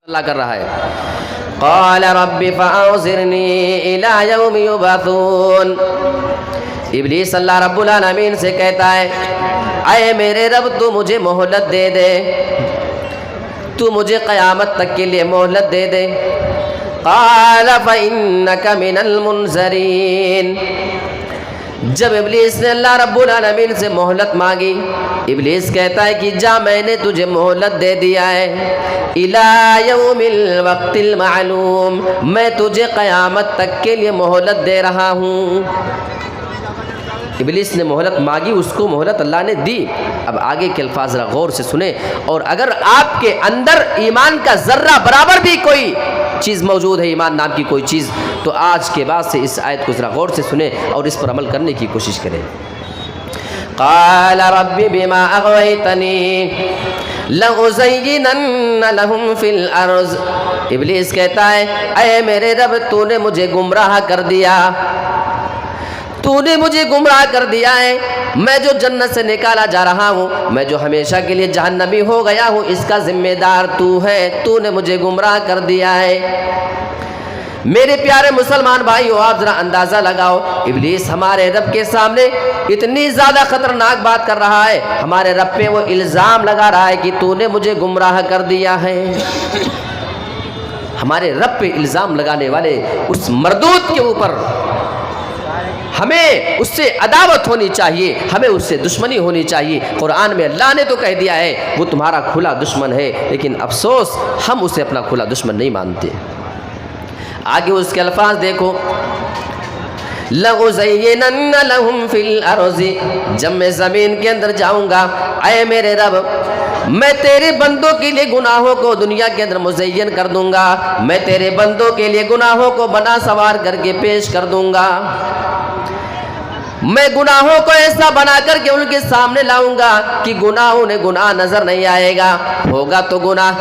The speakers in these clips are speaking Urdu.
اللہ کر رہا ہے. قال رب فأنظرنی الی یوم یبعثون. ابلیس اللہ رب العالمین سے کہتا ہے اے میرے رب تو مجھے مہلت دے دے، تو مجھے قیامت تک کے لیے مہلت دے دے. قال فإنک من المنظرین. جب ابلیس نے اللہ رب العالمین سے مہلت مانگی، ابلیس کہتا ہے کہ جا میں نے تجھے مہلت دے دیا ہے الی یوم الوقت المعلوم، میں تجھے قیامت تک کے لیے مہلت دے رہا ہوں. ابلیس نے مہلت مانگی، اس کو مہلت اللہ نے دی. اب آگے کے الفاظ ذرا غور سے سنیں، اور اگر آپ کے اندر ایمان کا ذرہ برابر بھی کوئی چیز موجود ہے، ایمان نام کی کوئی چیز، تو آج کے بعد سے اس آیت کو ذرا غور سے سنیں اور اس پر عمل کرنے کی کوشش کریں. قال رب بما اغویتنی لأزینن لہم فی الارض. ابلیس کہتا ہے اے میرے رب تو نے مجھے گمراہ کر دیا، تو نے مجھے گمراہ کر دیا ہے. میں جو جنت سے نکالا جا رہا ہوں، میں جو ہمیشہ کے لیے جہنمی ہو گیا ہوں، اس کا ذمہ دار تو ہے، تو نے مجھے گمراہ کر دیا ہے. میرے پیارے مسلمان بھائیو، آپ ذرا اندازہ لگاؤ، ابلیس ہمارے رب کے سامنے اتنی زیادہ خطرناک بات کر رہا ہے، ہمارے رب پہ وہ الزام لگا رہا ہے کہ تو نے مجھے گمراہ کر دیا ہے. ہمارے رب پہ الزام لگانے والے اس مردود کے اوپر ہمیں اس سے عداوت ہونی چاہیے، ہمیں اس سے دشمنی ہونی چاہیے. قرآن میں اللہ نے تو کہہ دیا ہے وہ تمہارا کھلا دشمن ہے، لیکن افسوس ہم اسے اپنا کھلا دشمن نہیں مانتے. آگے اس کے الفاظ دیکھو، لَأُزَيِّنَنَّ لَهُمْ فِي الْأَرْضِ. جب میں زمین کے اندر جاؤں گا اے میرے رب، میں تیرے بندوں کے لیے گناہوں کو دنیا کے اندر مزین کر دوں گا، میں تیرے بندوں کے لیے گناہوں کو بنا سوار کر کے پیش کر دوں گا. میں گناہوں کو ایسا بنا کر کے ان کے سامنے لاؤں گا کہ گناہ انہیں گناہ نظر نہیں آئے گا. ہوگا تو گناہ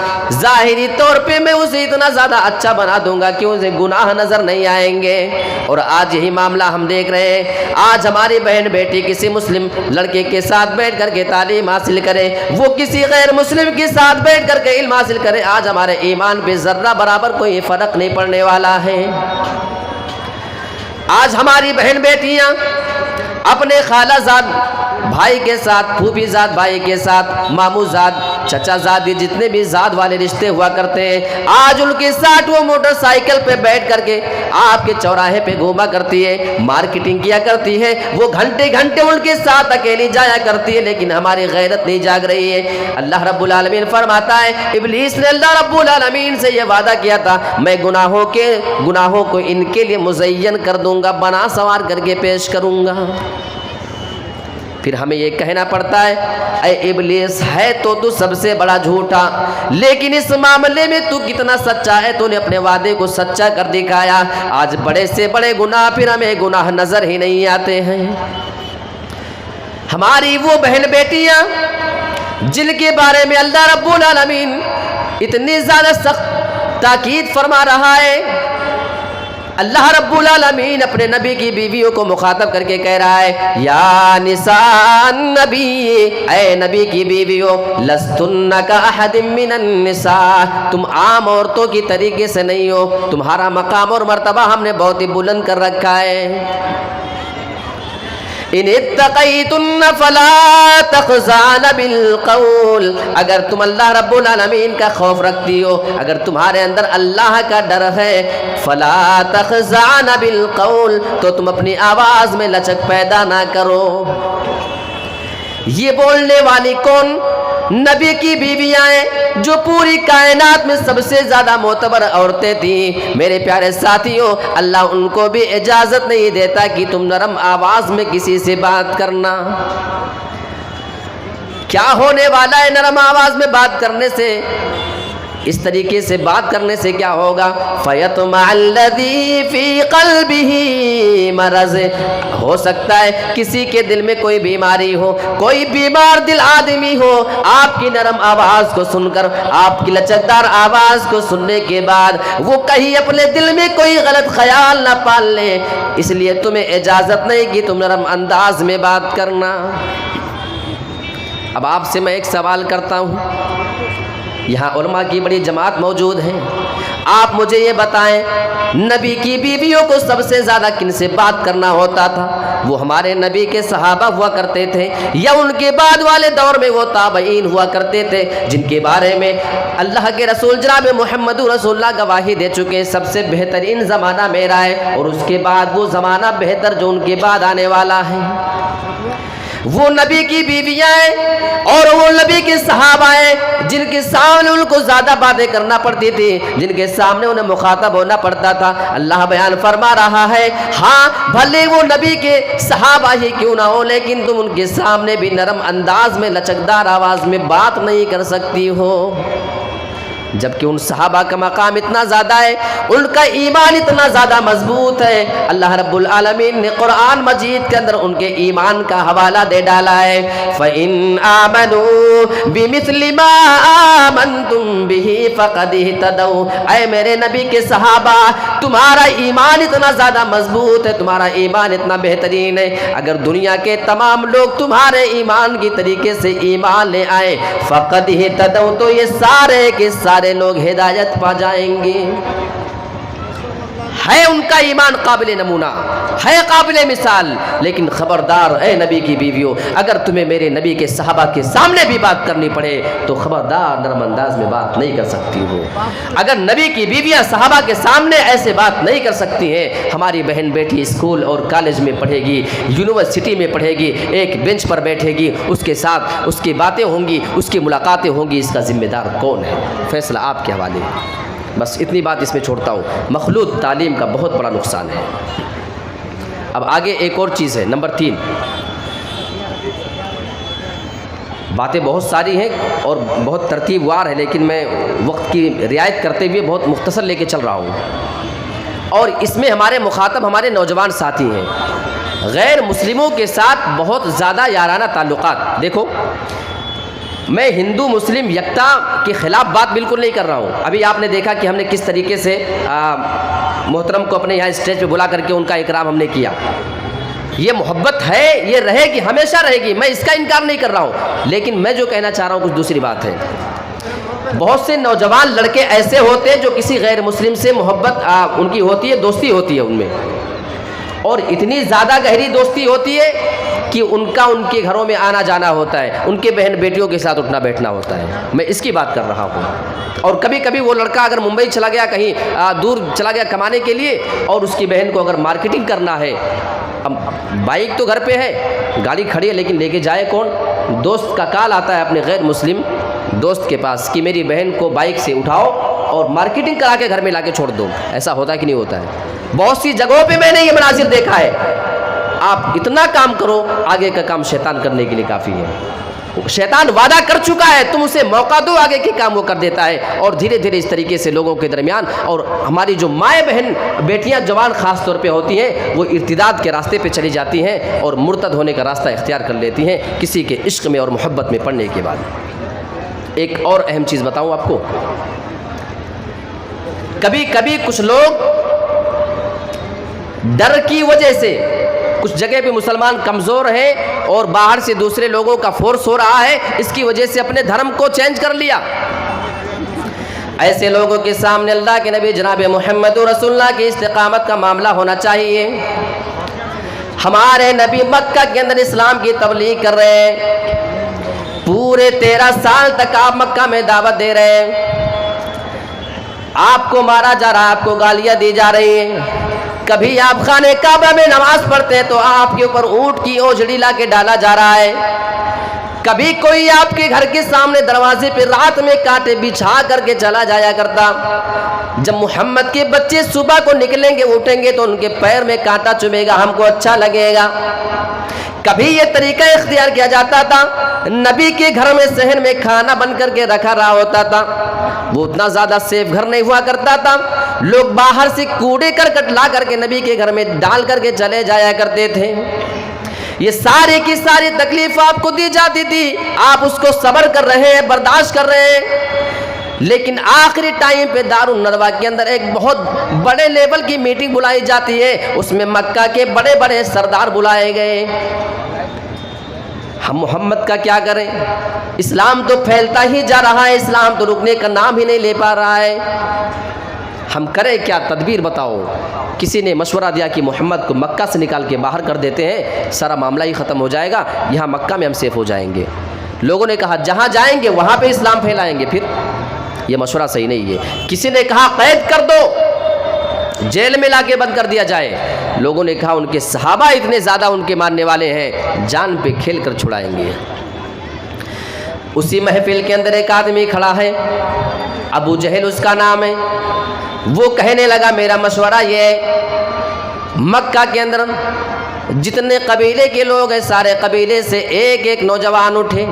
ظاہری طور پہ میں اسے اتنا زیادہ اچھا بنا دوں گا کہ اسے گناہ نظر نہیں آئیں گے. اور آج یہی معاملہ ہم دیکھ رہے ہیں. آج ہماری بہن بیٹی کسی مسلم لڑکے کے ساتھ بیٹھ کر کے تعلیم حاصل کرے، وہ کسی غیر مسلم کے ساتھ بیٹھ کر کے علم حاصل کرے، آج ہمارے ایمان پہ ذرہ برابر کوئی فرق نہیں پڑنے والا ہے. آج ہماری بہن بیٹیاں اپنے خالہ زاد بھائی کے ساتھ، پھوپھی زاد بھائی کے ساتھ، ماموں زاد، چچا زاد، جتنے بھی زاد والے رشتے ہوا کرتے ہیں، آج ان کے ساتھ وہ موٹر سائیکل پہ بیٹھ کر کے آپ کے چوراہے پہ گھوما کرتی ہے، مارکیٹنگ کیا کرتی ہے، وہ گھنٹے گھنٹے ان کے ساتھ اکیلی جایا کرتی ہے، لیکن ہماری غیرت نہیں جاگ رہی ہے. اللہ رب العالمین فرماتا ہے ابلیس نے اللہ رب العالمین سے یہ وعدہ کیا تھا میں گناہوں کو ان کے لیے مزین کر دوں گا، بنا سوار کر کے پیش کروں گا. پھر ہمیں یہ کہنا پڑتا ہے اے ابلیس ہے تو سب سے بڑا جھوٹا، لیکن اس معاملے میں تو کتنا سچا ہے، تو نے اپنے وعدے کو سچا کر دکھایا. آج بڑے سے بڑے گناہ پھر ہمیں گناہ نظر ہی نہیں آتے ہیں. ہماری وہ بہن بیٹیاں جن کے بارے میں اللہ رب العالمین اتنی زیادہ سخت تاکید فرما رہا ہے، اللہ رب العالمین اپنے نبی کی بیویوں کو مخاطب کر کے کہہ رہا ہے یا نساء النبی، اے نبی کی بیویوں، لستن کاحد من النساء، تم عام عورتوں کی طریقے سے نہیں ہو، تمہارا مقام اور مرتبہ ہم نے بہت ہی بلند کر رکھا ہے. ان اتقیتن فلا تخضعن بالقول، اگر تم اللہ رب العالمین کا خوف رکھتی ہو، اگر تمہارے اندر اللہ کا ڈر ہے، فلا تخضعن بالقول، تو تم اپنی آواز میں لچک پیدا نہ کرو. یہ بولنے والی کون؟ نبی کی بیویاں ہیں جو پوری کائنات میں سب سے زیادہ معتبر عورتیں تھیں. میرے پیارے ساتھیوں، اللہ ان کو بھی اجازت نہیں دیتا کہ تم نرم آواز میں کسی سے بات کرنا. کیا ہونے والا ہے نرم آواز میں بات کرنے سے؟ اس طریقے سے بات کرنے سے کیا ہوگا؟ فَيَطْمَعَ الَّذِي فِي قَلْبِهِ مَرَضٌ، ہو سکتا ہے کسی کے دل میں کوئی بیماری ہو، کوئی بیمار دل آدمی ہو، آپ کی نرم آواز کو سن کر، آپ کی لچکدار آواز کو سننے کے بعد وہ کہیں اپنے دل میں کوئی غلط خیال نہ پال لے، اس لیے تمہیں اجازت نہیں کہ تم نرم انداز میں بات کرنا. اب آپ سے میں ایک سوال کرتا ہوں، یہاں علماء کی بڑی جماعت موجود ہے. آپ مجھے یہ بتائیں نبی کی بیویوں کو سب سے زیادہ کن سے بات کرنا ہوتا تھا؟ وہ ہمارے نبی کے صحابہ ہوا کرتے تھے یا ان کے بعد والے دور میں وہ تابعین ہوا کرتے تھے جن کے بارے میں اللہ کے رسول جناب محمد رسول اللہ گواہی دے چکے سب سے بہترین زمانہ میرا ہے اور اس کے بعد وہ زمانہ بہتر جو ان کے بعد آنے والا ہے. وہ نبی کی بیویاں ہیں اور وہ نبی کے صحابہ ہیں جن کے سامنے ان کو زیادہ باتیں کرنا پڑتی تھی, جن کے سامنے انہیں مخاطب ہونا پڑتا تھا. اللہ بیان فرما رہا ہے ہاں بھلے وہ نبی کے صحابہ ہی کیوں نہ ہو لیکن تم ان کے سامنے بھی نرم انداز میں لچکدار آواز میں بات نہیں کر سکتی ہو. جبکہ ان صحابہ کا مقام اتنا زیادہ ہے, ان کا ایمان اتنا زیادہ مضبوط ہے. اللہ رب العالمین نے قرآن مجید کے اندر ان کے ایمان کا حوالہ دے ڈالا ہے. فَإِنْ آمَنُوا بِمِثْلِ مَا آمَنْتُمْ بِهِ فَقَدِ اهْتَدَوْا. اے میرے نبی کے صحابہ تمہارا ایمان اتنا زیادہ مضبوط ہے, تمہارا ایمان اتنا بہترین ہے, اگر دنیا کے تمام لوگ تمہارے ایمان کی طریقے سے ایمان لے آئے فَقَدِ اهْتَدَوْا تو یہ سارے کے سارے لوگ ہدایت پا جائیں گے. ہے ان کا ایمان قابل نمونہ, ہے قابل مثال, لیکن خبردار اے نبی کی بیویوں اگر تمہیں میرے نبی کے صحابہ کے سامنے بھی بات کرنی پڑے تو خبردار نرم انداز میں بات نہیں کر سکتی ہو. اگر نبی کی بیویاں صحابہ کے سامنے ایسے بات نہیں کر سکتی ہیں, ہماری بہن بیٹی اسکول اور کالج میں پڑھے گی, یونیورسٹی میں پڑھے گی, ایک بینچ پر بیٹھے گی, اس کے ساتھ اس کی باتیں ہوں گی, اس کی ملاقاتیں ہوں گی, اس کا ذمہ دار کون ہے؟ فیصلہ آپ کے حوالے. بس اتنی بات اس میں چھوڑتا ہوں. مخلوط تعلیم کا بہت بڑا نقصان ہے. اب آگے ایک اور چیز ہے, نمبر 3. باتیں بہت ساری ہیں اور بہت ترتیب وار ہے لیکن میں وقت کی رعایت کرتے ہوئے بہت مختصر لے کے چل رہا ہوں, اور اس میں ہمارے مخاطب ہمارے نوجوان ساتھی ہیں. غیر مسلموں کے ساتھ بہت زیادہ یارانہ تعلقات. دیکھو میں ہندو مسلم یکتا کے خلاف بات بالکل نہیں کر رہا ہوں. ابھی آپ نے دیکھا کہ ہم نے کس طریقے سے محترم کو اپنے یہاں اسٹیج پہ بلا کر کے ان کا اکرام ہم نے کیا. یہ محبت ہے, یہ رہے گی, ہمیشہ رہے گی, میں اس کا انکار نہیں کر رہا ہوں, لیکن میں جو کہنا چاہ رہا ہوں کچھ دوسری بات ہے. بہت سے نوجوان لڑکے ایسے ہوتے ہیں جو کسی غیر مسلم سے محبت ان کی ہوتی ہے, دوستی ہوتی ہے ان میں, اور اتنی زیادہ گہری دوستی ہوتی ہے کہ ان کا ان کے گھروں میں آنا جانا ہوتا ہے, ان کے بہن بیٹیوں کے ساتھ اٹھنا بیٹھنا ہوتا ہے. میں اس کی بات کر رہا ہوں. اور کبھی کبھی وہ لڑکا اگر ممبئی چلا گیا, کہیں دور چلا گیا کمانے کے لیے, اور اس کی بہن کو اگر مارکیٹنگ کرنا ہے, اب بائک تو گھر پہ ہے, گاڑی کھڑی ہے, لیکن لے کے جائے کون؟ دوست کا کال آتا ہے اپنے غیر مسلم دوست کے پاس کہ میری بہن کو بائک سے اٹھاؤ اور مارکیٹنگ کرا کے گھر میں لا کے چھوڑ دو. ایسا ہوتا ہے کہ نہیں ہوتا ہے؟ بہت سی جگہوں پہ میں نے یہ مناظر دیکھا ہے. آپ اتنا کام کرو, آگے کا کام شیطان کرنے کے لیے کافی ہے. شیطان وعدہ کر چکا ہے, تم اسے موقع دو, آگے کے کام وہ کر دیتا ہے. اور دھیرے دھیرے اس طریقے سے لوگوں کے درمیان, اور ہماری جو مائیں بہن بیٹیاں جوان خاص طور پہ ہوتی ہیں, وہ ارتداد کے راستے پہ چلی جاتی ہیں اور مرتد ہونے کا راستہ اختیار کر لیتی ہیں کسی کے عشق میں اور محبت میں پڑنے کے بعد. ایک اور اہم چیز بتاؤں آپ کو, کبھی کبھی کچھ لوگ ڈر کی وجہ سے, کچھ جگہ پہ مسلمان کمزور ہیں اور باہر سے دوسرے لوگوں کا فورس ہو رہا ہے, اس کی وجہ سے اپنے دھرم کو چینج کر لیا. ایسے لوگوں کے سامنے اللہ کے نبی جناب محمد رسول اللہ کی استقامت کا معاملہ ہونا چاہیے. ہمارے نبی مکہ کے اندر اسلام کی تبلیغ کر رہے ہیں, پورے 13 سال تک آپ مکہ میں دعوت دے رہے ہیں. آپ کو مارا جا رہا, آپ کو گالیاں دی جا رہی ہیں. کبھی آپ خانہ کعبہ میں نماز پڑھتے ہیں تو آپ کے اوپر اونٹ کی اوجڑی لا کے ڈالا جا رہا ہے. کبھی کوئی آپ کے گھر کے سامنے دروازے پہ رات میں کانٹے بچھا کر کے چلا جایا کرتا. جب محمد کے بچے صبح کو نکلیں گے, اٹھیں گے تو ان کے پیر میں کانٹا چبھے گا, ہم کو اچھا لگے گا. کبھی یہ طریقہ اختیار کیا جاتا تھا, نبی کے گھر میں صحن میں کھانا بن کر کے رکھا رہا ہوتا تھا. وہ اتنا زیادہ سیف گھر نہیں ہوا کرتا تھا, لوگ باہر سے کوڑے کرکٹ لا کر کے نبی کے گھر میں ڈال کر کے چلے جایا کرتے تھے. یہ ساری کی ساری تکلیف آپ کو دی جاتی تھی, آپ اس کو صبر کر رہے ہیں, برداشت کر رہے ہیں. لیکن آخری ٹائم پہ دار الندوہ کے اندر ایک بہت بڑے لیول کی میٹنگ بلائی جاتی ہے, اس میں مکہ کے بڑے بڑے سردار بلائے گئے. ہم محمد کا کیا کریں؟ اسلام تو پھیلتا ہی جا رہا ہے، اسلام تو رکنے کا نام ہی نہیں لے پا رہا ہے، ہم کریں کیا؟ تدبیر بتاؤ۔ کسی نے مشورہ دیا کہ محمد کو مکہ سے نکال کے باہر کر دیتے ہیں، سارا معاملہ ہی ختم ہو جائے گا، یہاں مکہ میں ہم سیف ہو جائیں گے۔ لوگوں نے کہا جہاں جائیں گے وہاں پہ اسلام پھیلائیں گے، پھر یہ مشورہ صحیح نہیں ہے۔ کسی نے کہا قید کر دو، جیل میں لا کے بند کر دیا جائے۔ لوگوں نے کہا ان کے صحابہ اتنے زیادہ ان کے ماننے والے ہیں، جان پہ کھیل کر چھڑائیں گے۔ اسی محفل کے اندر ایک آدمی کھڑا ہے، ابو جہل اس کا نام ہے، وہ کہنے لگا میرا مشورہ یہ ہے، مکہ کے اندر جتنے قبیلے کے لوگ ہیں سارے قبیلے سے ایک ایک نوجوان اٹھے،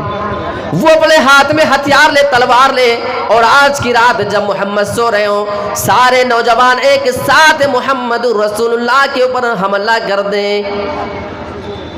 وہ اپنے ہاتھ میں ہتھیار لے، تلوار لے، اور آج کی رات جب محمد سو رہے ہوں سارے نوجوان ایک ساتھ محمد رسول اللہ کے اوپر حملہ کر دیں۔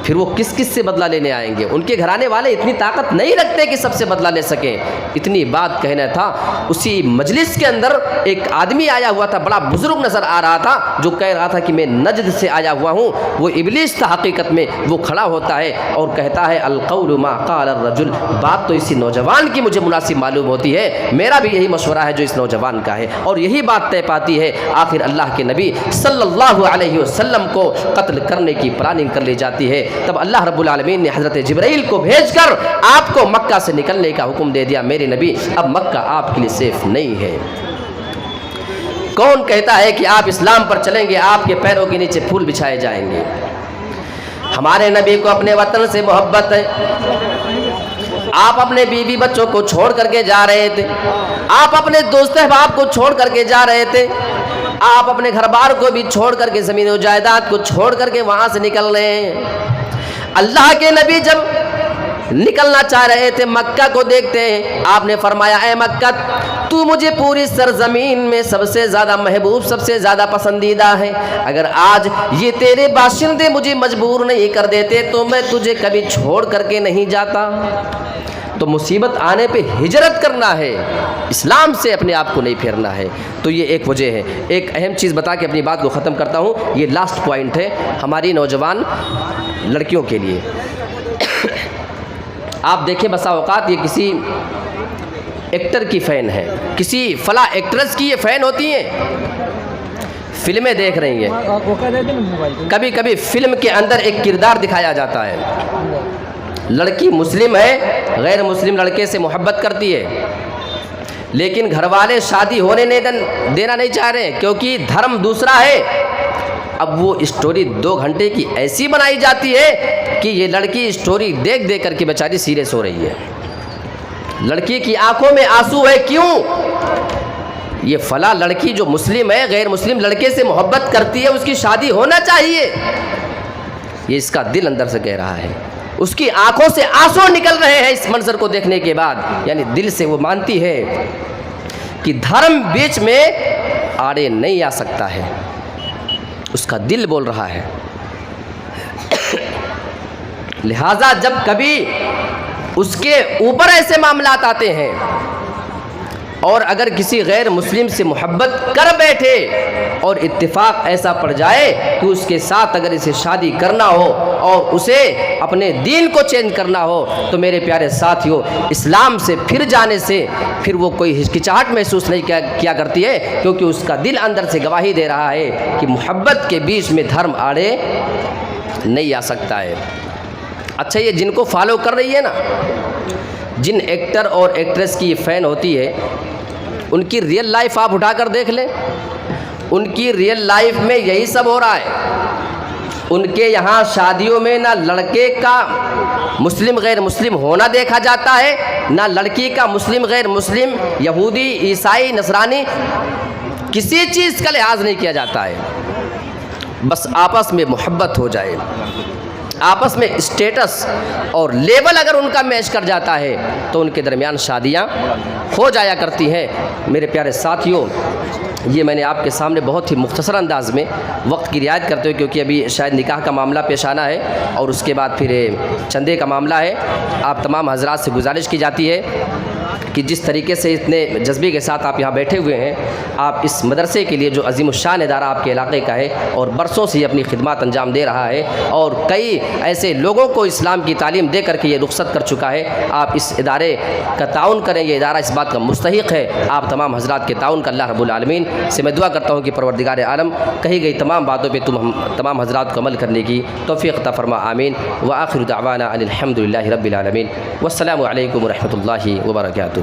پھر وہ کس کس سے بدلہ لینے آئیں گے؟ ان کے گھرانے والے اتنی طاقت نہیں رکھتے کہ سب سے بدلہ لے سکیں۔ اتنی بات کہنا تھا۔ اسی مجلس کے اندر ایک آدمی آیا ہوا تھا، بڑا بزرگ نظر آ رہا تھا، جو کہہ رہا تھا کہ میں نجد سے آیا ہوا ہوں۔ وہ ابلیس تھا حقیقت میں۔ وہ کھڑا ہوتا ہے اور کہتا ہے القول ما قال الرجل، بات تو اسی نوجوان کی مجھے مناسب معلوم ہوتی ہے، میرا بھی یہی مشورہ ہے جو اس نوجوان کا ہے، اور یہی بات طے پاتی ہے۔ آخر اللہ کے نبی صلی اللہ علیہ وسلم کو قتل کرنے کی پلاننگ کر لی جاتی ہے۔ تب اللہ رب العالمین نے حضرت جبرائیل کو بھیج کر آپ کو مکہ سے نکلنے کا حکم دے دیا، میرے نبی اب مکہ آپ کے لیے سیف نہیں ہے۔ کون کہتا ہے کہ آپ اسلام پر چلیں گے آپ کے پیروں کے نیچے پھول بچھائے جائیں گے؟ ہمارے نبی کو اپنے وطن سے محبت ہے۔ آپ اپنے بیوی بچوں کو چھوڑ کر کے جا رہے تھے، آپ اپنے دوست احباب کو چھوڑ کر کے جا رہے تھے، آپ اپنے گھر بار کو بھی چھوڑ کر کے، زمین و جائیداد کو چھوڑ کر کے وہاں سے نکل رہے ہیں۔ اللہ کے نبی جب نکلنا چاہ رہے تھے مکہ کو دیکھتے ہیں، آپ نے فرمایا اے مکہ تو مجھے پوری سرزمین میں سب سے زیادہ محبوب، سب سے زیادہ پسندیدہ ہے، اگر آج یہ تیرے باشندے مجھے مجبور نہیں کر دیتے تو میں تجھے کبھی چھوڑ کر کے نہیں جاتا۔ تو مصیبت آنے پہ ہجرت کرنا ہے، اسلام سے اپنے آپ کو نہیں پھیرنا ہے۔ تو یہ ایک وجہ ہے۔ ایک اہم چیز بتا کے اپنی بات کو ختم کرتا ہوں، یہ لاسٹ پوائنٹ ہے ہماری نوجوان لڑکیوں کے لیے۔ آپ دیکھیں بسا اوقات یہ کسی ایکٹر کی فین ہے، کسی فلاں ایکٹریس کی یہ فین ہوتی ہیں، فلمیں دیکھ رہی ہیں، کبھی کبھی فلم کے اندر ایک کردار دکھایا جاتا ہے، لڑکی مسلم ہے، غیر مسلم لڑکے سے محبت کرتی ہے، لیکن گھر والے شادی ہونے دینا نہیں چاہ رہے کیونکہ دھرم دوسرا ہے۔ اب وہ اسٹوری 2 گھنٹے کی ایسی بنائی جاتی ہے کہ یہ لڑکی اسٹوری دیکھ دیکھ کر کے بیچاری سیریس ہو رہی ہے، لڑکی کی آنکھوں میں آنسو ہے، کیوں؟ یہ فلاں لڑکی جو مسلم ہے غیر مسلم لڑکے سے محبت کرتی ہے، اس کی شادی ہونا چاہیے، یہ اس کا دل اندر سے کہہ رہا ہے، اس کی آنکھوں سے آنسو نکل رہے ہیں اس منظر کو دیکھنے کے بعد، یعنی دل سے وہ مانتی ہے کہ دھرم بیچ میں آڑے نہیں آ سکتا ہے، اس کا دل بول رہا ہے۔ لہذا جب کبھی اس کے اوپر ایسے معاملات آتے ہیں اور اگر کسی غیر مسلم سے محبت کر بیٹھے اور اتفاق ایسا پڑ جائے کہ اس کے ساتھ اگر اسے شادی کرنا ہو اور اسے اپنے دین کو چینج کرنا ہو تو میرے پیارے ساتھیوں، اسلام سے پھر جانے سے پھر وہ کوئی ہچکچاہٹ محسوس نہیں کیا کرتی ہے، کیونکہ اس کا دل اندر سے گواہی دے رہا ہے کہ محبت کے بیچ میں دھرم آڑے نہیں آ سکتا ہے۔ اچھا، یہ جن کو فالو کر رہی ہے نا، جن ایکٹر اور ایکٹریس کی فین ہوتی ہے، ان کی ریئل لائف آپ اٹھا کر دیکھ لیں، ان کی ریئل لائف میں یہی سب ہو رہا ہے۔ ان کے یہاں شادیوں میں نہ لڑکے کا مسلم غیر مسلم ہونا دیکھا جاتا ہے، نہ لڑکی کا مسلم غیر مسلم، یہودی، عیسائی، نصرانی، کسی چیز کا لحاظ نہیں کیا جاتا ہے، بس آپس میں محبت ہو جائے، آپس میں اسٹیٹس اور لیول اگر ان کا میچ کر جاتا ہے تو ان کے درمیان شادیاں ہو جایا کرتی ہیں۔ میرے پیارے ساتھیوں، یہ میں نے آپ کے سامنے بہت ہی مختصر انداز میں وقت کی رعایت کرتے ہوئے، کیونکہ ابھی شاید نکاح کا معاملہ پیش آنا ہے اور اس کے بعد پھر چندے کا معاملہ ہے، آپ تمام حضرات سے گزارش کی جاتی ہے کہ جس طریقے سے اتنے جذبے کے ساتھ آپ یہاں بیٹھے ہوئے ہیں، آپ اس مدرسے کے لیے جو عظیم الشان ادارہ آپ کے علاقے کا ہے اور برسوں سے یہ اپنی خدمات انجام دے رہا ہے اور کئی ایسے لوگوں کو اسلام کی تعلیم دے کر کے یہ رخصت کر چکا ہے، آپ اس ادارے کا تعاون کریں، یہ ادارہ اس بات کا مستحق ہے آپ تمام حضرات کے تعاون کا اللہ رب العالمین سے میں دعا کرتا ہوں کہ پروردگار عالم کہی گئی تمام باتوں پہ تمام حضرات کو عمل کرنے کی توفیق عطا فرما، آمین۔ وآخر دعوانا ان الحمد للہ رب العالمین، والسلام علیکم ورحمۃ اللہ وبرکاتہ۔